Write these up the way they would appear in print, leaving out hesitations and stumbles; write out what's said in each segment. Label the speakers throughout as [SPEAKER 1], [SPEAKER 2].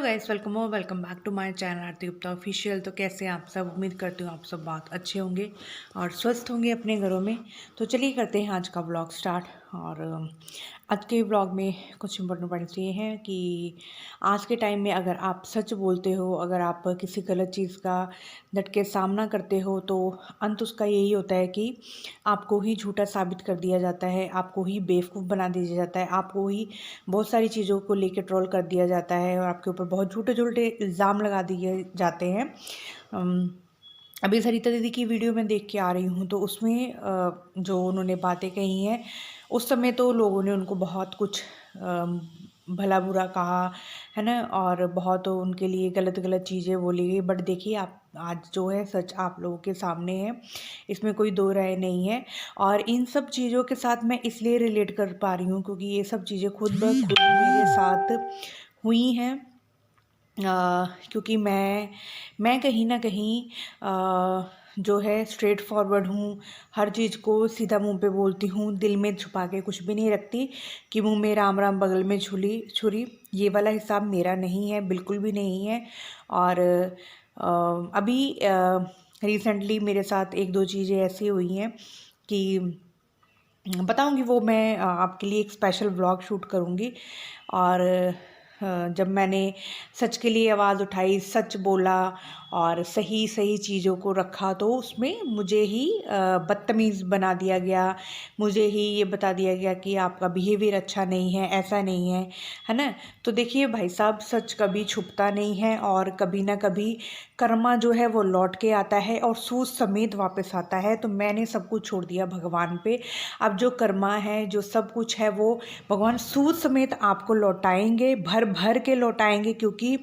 [SPEAKER 1] Guys, welcome back to my channel Aarti Gupta official. तो कैसे हैं आप सब? उम्मीद करती हूँ आप सब बहुत अच्छे होंगे और स्वस्थ होंगे अपने घरों में। तो चलिए करते हैं आज का व्लॉग स्टार्ट। और आज के व्लॉग में कुछ इंपॉर्टेंट पॉइंट्स ये हैं कि आज के टाइम में अगर आप सच बोलते हो, अगर आप किसी गलत चीज़ का डट के सामना करते हो, तो अंत उसका यही होता है कि आपको ही झूठा साबित कर दिया जाता है, आपको ही बेवकूफ़ बना दिया जाता है, आपको ही बहुत सारी चीज़ों को लेके ट्रोल कर दिया जाता है और आपके ऊपर बहुत झूठे-झूठे इल्ज़ाम लगा दिए जाते हैं। अभी सरिता दीदी की वीडियो मैं देख के आ रही हूँ, तो उसमें जो उन्होंने बातें कही हैं, उस समय तो लोगों ने उनको बहुत कुछ भला-बुरा कहा, है ना? और बहुत उनके लिए गलत-गलत चीज़ें बोली गई। बट देखिए, आप आज जो है सच आप लोगों के सामने है, इसमें कोई दो राय नहीं है। और इन सब चीज़ों के साथ मैं इसलिए रिलेट कर पा रही हूँ क्योंकि ये सब चीज़ें खुद ब खुद मेरे साथ हुई हैं। क्योंकि मैं कहीं न कहीं जो है स्ट्रेट फॉरवर्ड हूँ, हर चीज़ को सीधा मुँह पे बोलती हूँ, दिल में छुपा के कुछ भी नहीं रखती कि मुँह में राम राम बगल में छुरी, ये वाला हिसाब मेरा नहीं है, बिल्कुल भी नहीं है। और अभी रिसेंटली मेरे साथ 1-2 चीज़ें ऐसी हुई हैं कि बताऊँगी, वो मैं आपके लिए एक स्पेशल व्लॉग शूट करूँगी। और जब मैंने सच के लिए आवाज़ उठाई, सच बोला और सही सही चीज़ों को रखा, तो उसमें मुझे ही बदतमीज़ बना दिया गया, मुझे ही ये बता दिया गया कि आपका बिहेवियर अच्छा नहीं है, ऐसा नहीं है ना? तो देखिए भाई साहब, सच कभी छुपता नहीं है और कभी ना कभी कर्मा जो है वो लौट के आता है और सूद समेत वापस आता है। तो मैंने सब कुछ छोड़ दिया भगवान पे। अब जो कर्मा है, जो सब कुछ है, वो भगवान सूद समेत आपको लौटाएंगे, भर भर के लौटाएंगे। क्योंकि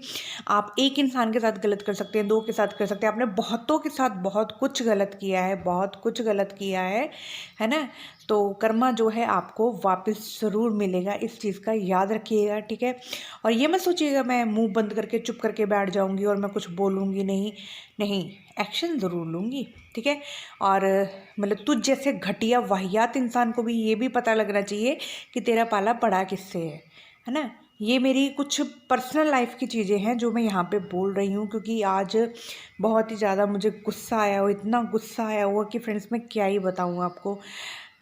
[SPEAKER 1] आप एक इंसान के साथ गलत कर सकते हैं, 2 के साथ कर सकते हैं, आपने बहुतों के साथ बहुत कुछ गलत किया है, बहुत कुछ गलत किया है ना? तो कर्मा जो है आपको वापस ज़रूर मिलेगा, इस चीज़ का याद रखिएगा, ठीक है? और ये मत सोचिएगा मैं मुंह बंद करके चुप करके बैठ जाऊंगी और मैं कुछ बोलूँगी नहीं। नहीं, एक्शन ज़रूर लूँगी, ठीक है? और मतलब तुझ जैसे घटिया वाहियात इंसान को भी ये भी पता लगना चाहिए कि तेरा पाला पड़ा किससे है ना? ये मेरी कुछ पर्सनल लाइफ की चीज़ें हैं जो मैं यहाँ पे बोल रही हूँ, क्योंकि आज बहुत ही ज़्यादा मुझे गुस्सा आया हो, इतना गुस्सा आया हुआ कि फ्रेंड्स मैं क्या ही बताऊँ आपको।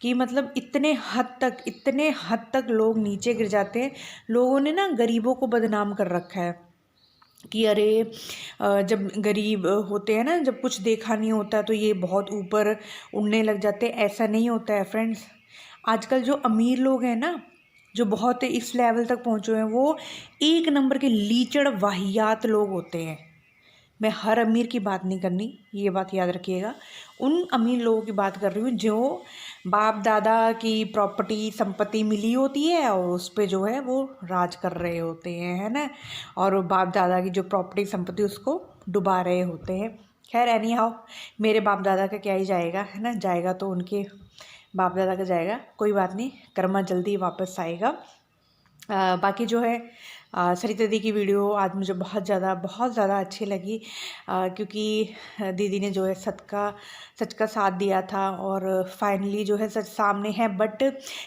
[SPEAKER 1] कि मतलब इतने हद तक लोग नीचे गिर जाते हैं। लोगों ने ना गरीबों को बदनाम कर रखा है कि अरे जब गरीब होते हैं ना, जब कुछ देखा नहीं होता तो ये बहुत ऊपर उड़ने लग जाते हैं। ऐसा नहीं होता है फ्रेंड्स। आजकल जो अमीर लोग हैं ना, जो बहुत इस लेवल तक पहुँचे हैं, वो एक नंबर के लीचड़ वाहियात लोग होते हैं। मैं हर अमीर की बात नहीं करनी, ये बात याद रखिएगा। उन अमीर लोगों की बात कर रही हूँ जो बाप दादा की प्रॉपर्टी संपत्ति मिली होती है और उस पे जो है वो राज कर रहे होते हैं, है ना? और वो बाप दादा की जो प्रॉपर्टी संपत्ति उसको डुबा रहे होते हैं। खैर एनी हाउ, मेरे बाप दादा का क्या ही जाएगा, है ना? जाएगा तो उनके बाप दादा का जाएगा, कोई बात नहीं, कर्मा जल्दी वापस आएगा। बाकी जो है सरिता दीदी की वीडियो आज मुझे बहुत ज़्यादा अच्छी लगी, क्योंकि दीदी ने जो है सच का साथ दिया था और फाइनली जो है सच सामने है। बट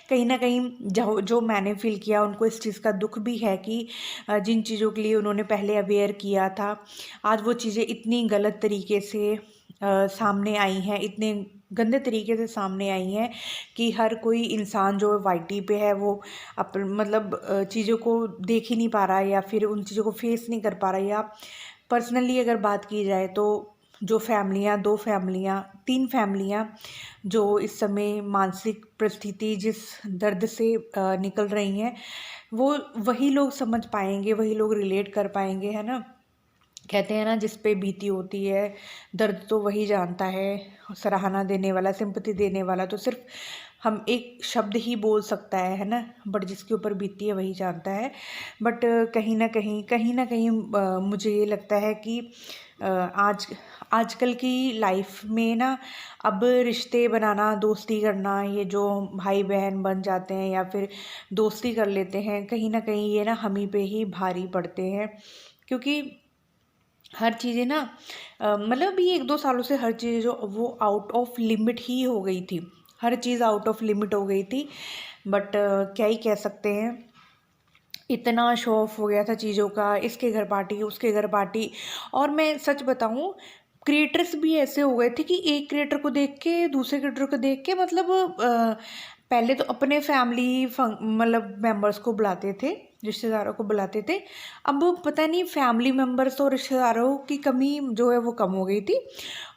[SPEAKER 1] कहीं ना कहीं जो मैंने फील किया, उनको इस चीज़ का दुख भी है कि जिन चीज़ों के लिए उन्होंने पहले अवेयर किया था, आज वो चीज़ें इतनी गलत तरीके से सामने आई हैं, इतने गंदे तरीके से सामने आई हैं कि हर कोई इंसान जो वाईटी पे है वो मतलब चीज़ों को देख ही नहीं पा रहा है या फिर उन चीज़ों को फेस नहीं कर पा रहा है। या पर्सनली अगर बात की जाए तो जो फैमिलियाँ, 2 फैमिलियाँ, 3 फैमिलियाँ जो इस समय मानसिक परिस्थिति जिस दर्द से निकल रही हैं, वो वही लोग समझ पाएंगे, वही लोग रिलेट कर पाएंगे, है ना? कहते हैं ना, जिस पे बीती होती है दर्द तो वही जानता है। सराहना देने वाला, सिंपैथी देने वाला तो सिर्फ हम एक शब्द ही बोल सकता है ना? बट जिसके ऊपर बीती है वही जानता है। बट कहीं ना कहीं मुझे ये लगता है कि आजकल की लाइफ में ना, अब रिश्ते बनाना, दोस्ती करना, ये जो भाई बहन बन जाते हैं या फिर दोस्ती कर लेते हैं, कहीं ना कहीं ये ना हम ही पे ही भारी पड़ते हैं। क्योंकि हर चीज़ें ना मतलब ये 1-2 सालों से हर चीज़ जो वो आउट ऑफ लिमिट ही हो गई थी। हर चीज़ आउट ऑफ लिमिट हो गई थी। बट क्या ही कह सकते हैं। इतना शो ऑफ हो गया था चीज़ों का, इसके घर पार्टी, उसके घर पार्टी। और मैं सच बताऊँ, क्रिएटर्स भी ऐसे हो गए थे कि एक क्रिएटर को देख के दूसरे क्रिएटर को देख के मतलब पहले तो अपने फैमिली मतलब मेंबर्स को बुलाते थे, रिश्तेदारों को बुलाते थे। अब पता नहीं फैमिली मेंबर्स और रिश्तेदारों की कमी जो है वो कम हो गई थी,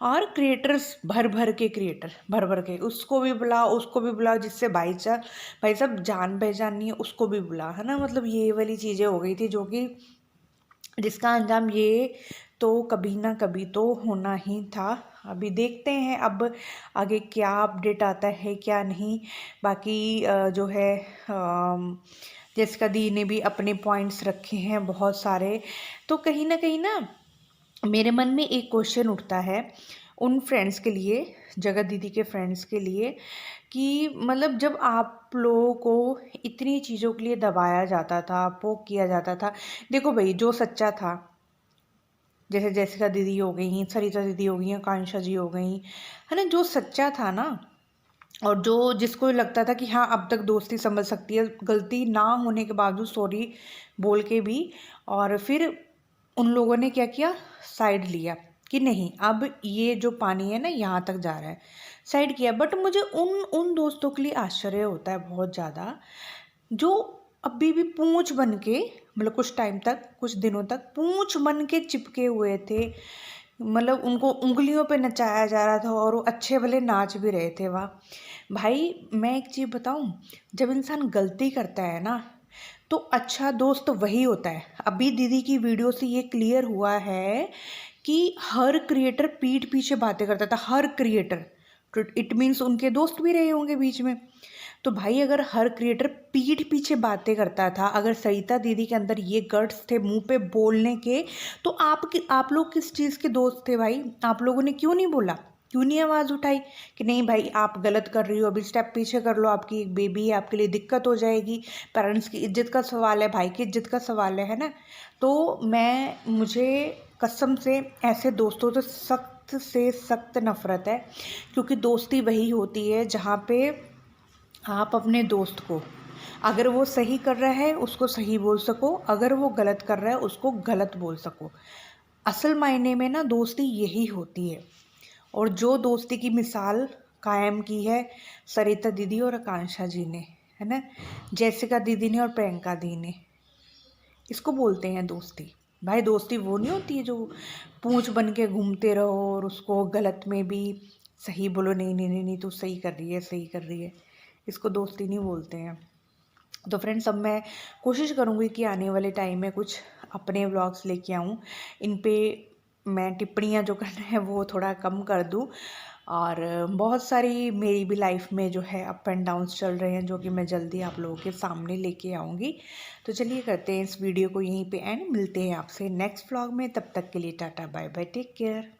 [SPEAKER 1] और क्रिएटर्स भर भर के क्रिएटर भर भर के, उसको भी बुलाओ उसको भी बुलाओ, जिससे भाई साहब जान पहचान नहीं है उसको भी बुला, है ना। मतलब ये वाली चीज़ें हो गई थी, जो कि जिसका अंजाम ये तो कभी ना कभी तो होना ही था। अभी देखते हैं अब आगे क्या अपडेट आता है क्या नहीं। बाकी जो है जैसिका दी ने भी अपने पॉइंट्स रखे हैं बहुत सारे। तो कहीं ना मेरे मन में एक क्वेश्चन उठता है उन फ्रेंड्स के लिए, जगत दीदी के फ्रेंड्स के लिए, कि मतलब जब आप लोगों को इतनी चीज़ों के लिए दबाया जाता था, पोक किया जाता था। देखो भाई, जो सच्चा था, जैसे जैसिका दीदी हो गई, सरिता दीदी हो गई, आकांक्षा जी हो गई, है ना, जो सच्चा था ना, और जो जिसको लगता था कि हाँ अब तक दोस्ती समझ सकती है, गलती ना होने के बावजूद सॉरी बोल के भी, और फिर उन लोगों ने क्या किया, साइड लिया कि नहीं अब ये जो पानी है ना यहाँ तक जा रहा है, साइड किया। बट मुझे उन उन दोस्तों के लिए आश्चर्य होता है बहुत ज़्यादा, जो अभी भी पूंछ बन के, मतलब कुछ टाइम तक, कुछ दिनों तक पूंछ बन के चिपके हुए थे। मतलब उनको उंगलियों पे नचाया जा रहा था और वो अच्छे भले नाच भी रहे थे। वाह भाई, मैं एक चीज़ बताऊं, जब इंसान गलती करता है ना तो अच्छा दोस्त वही होता है। अभी दीदी की वीडियो से ये क्लियर हुआ है कि हर क्रिएटर पीठ पीछे बातें करता था, हर क्रिएटर, तो इट मीन्स उनके दोस्त भी रहे होंगे बीच में। तो भाई अगर हर क्रिएटर पीठ पीछे बातें करता था, अगर सरिता दीदी के अंदर ये गट्स थे मुंह पे बोलने के, तो आप लोग किस चीज़ के दोस्त थे भाई? आप लोगों ने क्यों नहीं बोला, क्यों नहीं आवाज़ उठाई कि नहीं भाई आप गलत कर रही हो, अभी स्टेप पीछे कर लो, आपकी एक बेबी है, आपके लिए दिक्कत हो जाएगी, पेरेंट्स की इज्जत का सवाल है, भाई की इज्जत का सवाल है ना। तो मुझे कसम से ऐसे दोस्तों से सख्त से सख्त नफ़रत है, क्योंकि दोस्ती वही होती है जहाँ पे आप अपने दोस्त को, अगर वो सही कर रहा है उसको सही बोल सको, अगर वो गलत कर रहा है उसको गलत बोल सको। असल मायने में ना दोस्ती यही होती है। और जो दोस्ती की मिसाल कायम की है सरिता दीदी और आकांक्षा जी ने, है ना, जैसिका दीदी ने और प्रियंका दी ने, इसको बोलते हैं दोस्ती। भाई दोस्ती वो नहीं होती है जो पूंछ बन के घूमते रहो और उसको गलत में भी सही बोलो, नहीं नहीं नहीं नहीं तू सही कर रही है, सही कर रही है, इसको दोस्ती नहीं बोलते हैं। तो फ्रेंड्स, अब मैं कोशिश करूँगी कि आने वाले टाइम में कुछ अपने व्लॉग्स लेके आऊँ, इन पे मैं टिप्पणियाँ जो करना है वो थोड़ा कम कर दूँ। और बहुत सारी मेरी भी लाइफ में जो है अप एंड डाउन्स चल रहे हैं, जो कि मैं जल्दी आप लोगों के सामने लेके आऊँगी। तो चलिए करते हैं इस वीडियो को यहीं पे एंड, मिलते हैं आपसे नेक्स्ट व्लॉग में। तब तक के लिए tata bye bye, take care.